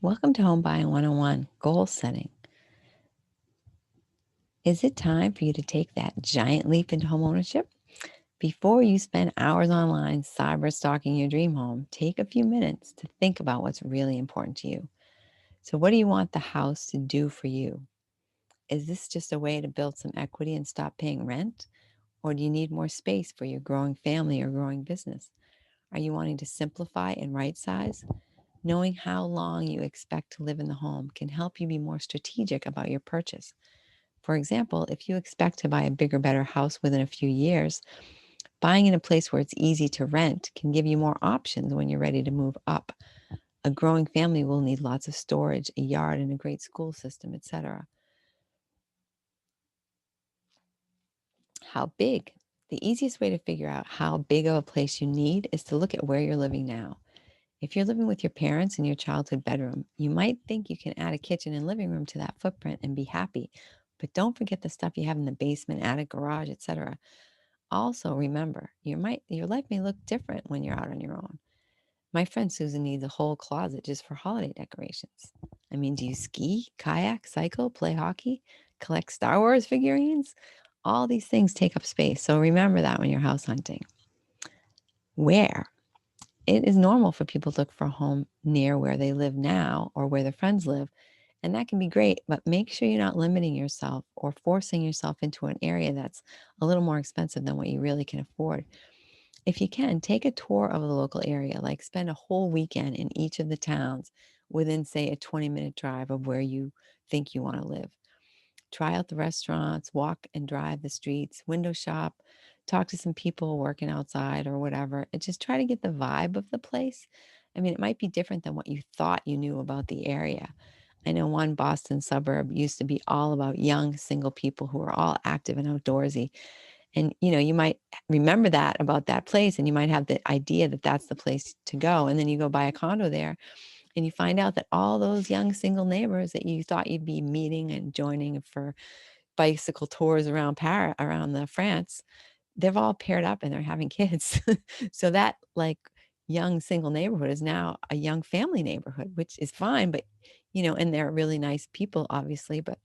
Welcome to Home Buying 101 Goal Setting. Is it time for you to take that giant leap into homeownership? Before you spend hours online cyber stalking your dream home, take a few minutes to think about what's really important to you. So, what do you want the house to do for you? Is this just a way to build some equity and stop paying rent? Or do you need more space for your growing family or growing business? Are you wanting to simplify and right size? Knowing how long you expect to live in the home can help you be more strategic about your purchase. For example, if you expect to buy a bigger, better house within a few years, buying in a place where it's easy to rent can give you more options when you're ready to move up. A growing family will need lots of storage, a yard, and a great school system, etc. How big? The easiest way to figure out how big of a place you need is to look at where you're living now. If you're living with your parents in your childhood bedroom, you might think you can add a kitchen and living room to that footprint and be happy. But don't forget the stuff you have in the basement, attic, garage, etc. Also, remember, your life may look different when you're out on your own. My friend Susan needs a whole closet just for holiday decorations. I mean, do you ski, kayak, cycle, play hockey, collect Star Wars figurines? All these things take up space. So remember that when you're house hunting. Where? It is normal for people to look for a home near where they live now or where their friends live. And that can be great, but make sure you're not limiting yourself or forcing yourself into an area that's a little more expensive than what you really can afford. If you can, take a tour of the local area, like spend a whole weekend in each of the towns within, say, a 20-minute drive of where you think you want to live. Try out the restaurants, walk and drive the streets, window shop, talk to some people working outside or whatever, and just try to get the vibe of the place. I mean, it might be different than what you thought you knew about the area. I know one Boston suburb used to be all about young single people who are all active and outdoorsy. And, you might remember that about that place and you might have the idea that that's the place to go. And then you go buy a condo there and you find out that all those young single neighbors that you thought you'd be meeting and joining for bicycle tours around Paris, around the France, they've all paired up and they're having kids. So that like young single neighborhood is now a young family neighborhood, which is fine, but and they're really nice people, obviously, but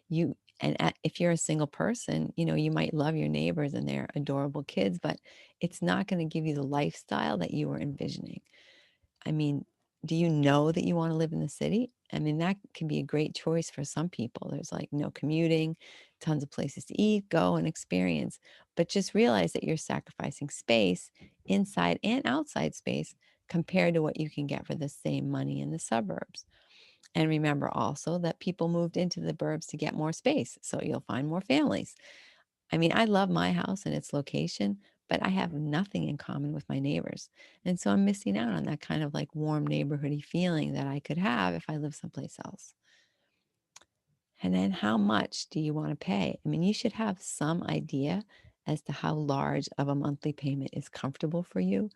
if you're a single person, you might love your neighbors and their adorable kids, but it's not going to give you the lifestyle that you were envisioning. I mean, do you know that you want to live in the city? I mean, that can be a great choice for some people. There's like no commuting, tons of places to eat, go, and experience. But just realize that you're sacrificing space, inside and outside space, compared to what you can get for the same money in the suburbs. And remember also that people moved into the burbs to get more space, so you'll find more families. I mean, I love my house and its location, but I have nothing in common with my neighbors. And so I'm missing out on that kind of like warm neighborhoody feeling that I could have if I lived someplace else. And then how much do you want to pay? I mean, you should have some idea as to how large of a monthly payment is comfortable for you.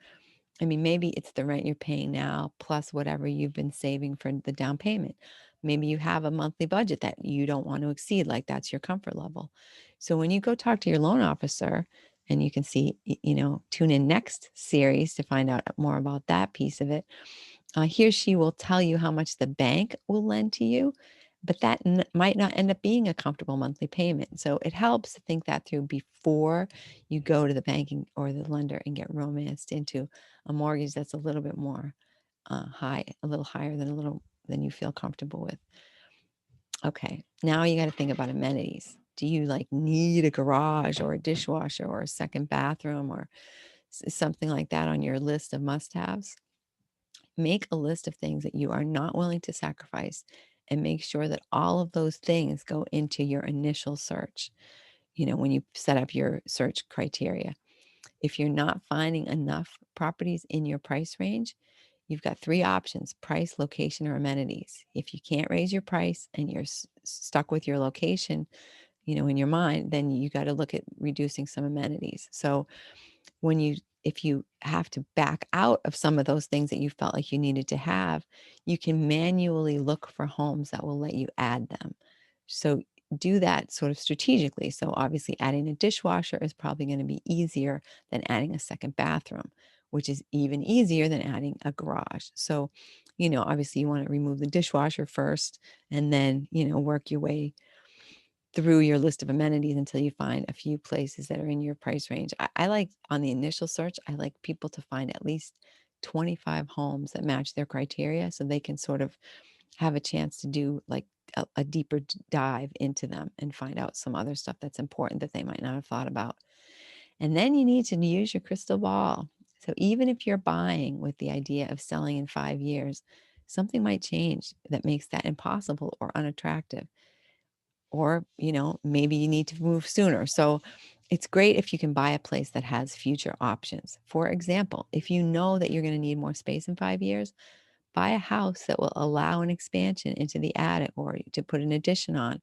I mean, maybe it's the rent you're paying now plus whatever you've been saving for the down payment. Maybe you have a monthly budget that you don't want to exceed, like that's your comfort level. So when you go talk to your loan officer, and you can see, tune in next series to find out more about that piece of it. He or she will tell you how much the bank will lend to you, but that might not end up being a comfortable monthly payment. So it helps to think that through before you go to the banking or the lender and get romanced into a mortgage that's a little bit more high, a little higher than you feel comfortable with. Okay, now you got to think about amenities. Do you like need a garage or a dishwasher or a second bathroom or something like that on your list of must-haves? Make a list of things that you are not willing to sacrifice and make sure that all of those things go into your initial search, when you set up your search criteria. If you're not finding enough properties in your price range, you've got three options: price, location, or amenities. If you can't raise your price and you're stuck with your location, in your mind, then you got to look at reducing some amenities. So if you have to back out of some of those things that you felt like you needed to have, you can manually look for homes that will let you add them. So do that sort of strategically. So obviously adding a dishwasher is probably going to be easier than adding a second bathroom, which is even easier than adding a garage. So Obviously you want to remove the dishwasher first and then, work your way through your list of amenities until you find a few places that are in your price range. I like on the initial search, I like people to find at least 25 homes that match their criteria so they can sort of have a chance to do like a deeper dive into them and find out some other stuff that's important that they might not have thought about. And then you need to use your crystal ball. So even if you're buying with the idea of selling in 5 years, something might change that makes that impossible or unattractive. Or, maybe you need to move sooner. So it's great if you can buy a place that has future options. For example, if you know that you're going to need more space in 5 years, buy a house that will allow an expansion into the attic or to put an addition on.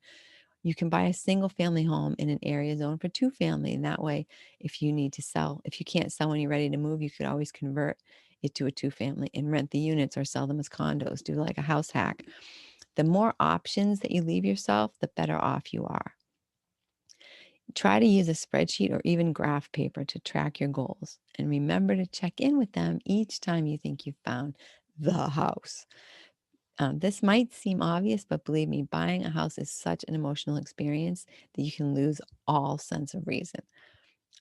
You can buy a single family home in an area zoned for two family. And that way, if you need to sell, if you can't sell when you're ready to move, you could always convert it to a two family and rent the units or sell them as condos. Do like a house hack. The more options that you leave yourself, the better off you are. Try to use a spreadsheet or even graph paper to track your goals. And remember to check in with them each time you think you've found the house. This might seem obvious, but believe me, buying a house is such an emotional experience that you can lose all sense of reason.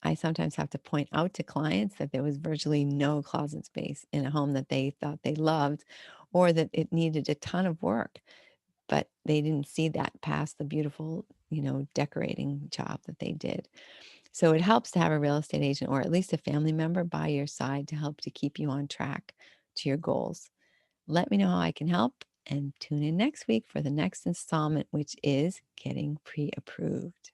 I sometimes have to point out to clients that there was virtually no closet space in a home that they thought they loved or that it needed a ton of work, but they didn't see that past the beautiful, decorating job that they did. So it helps to have a real estate agent or at least a family member by your side to help to keep you on track to your goals. Let me know how I can help and tune in next week for the next installment, which is getting pre approved.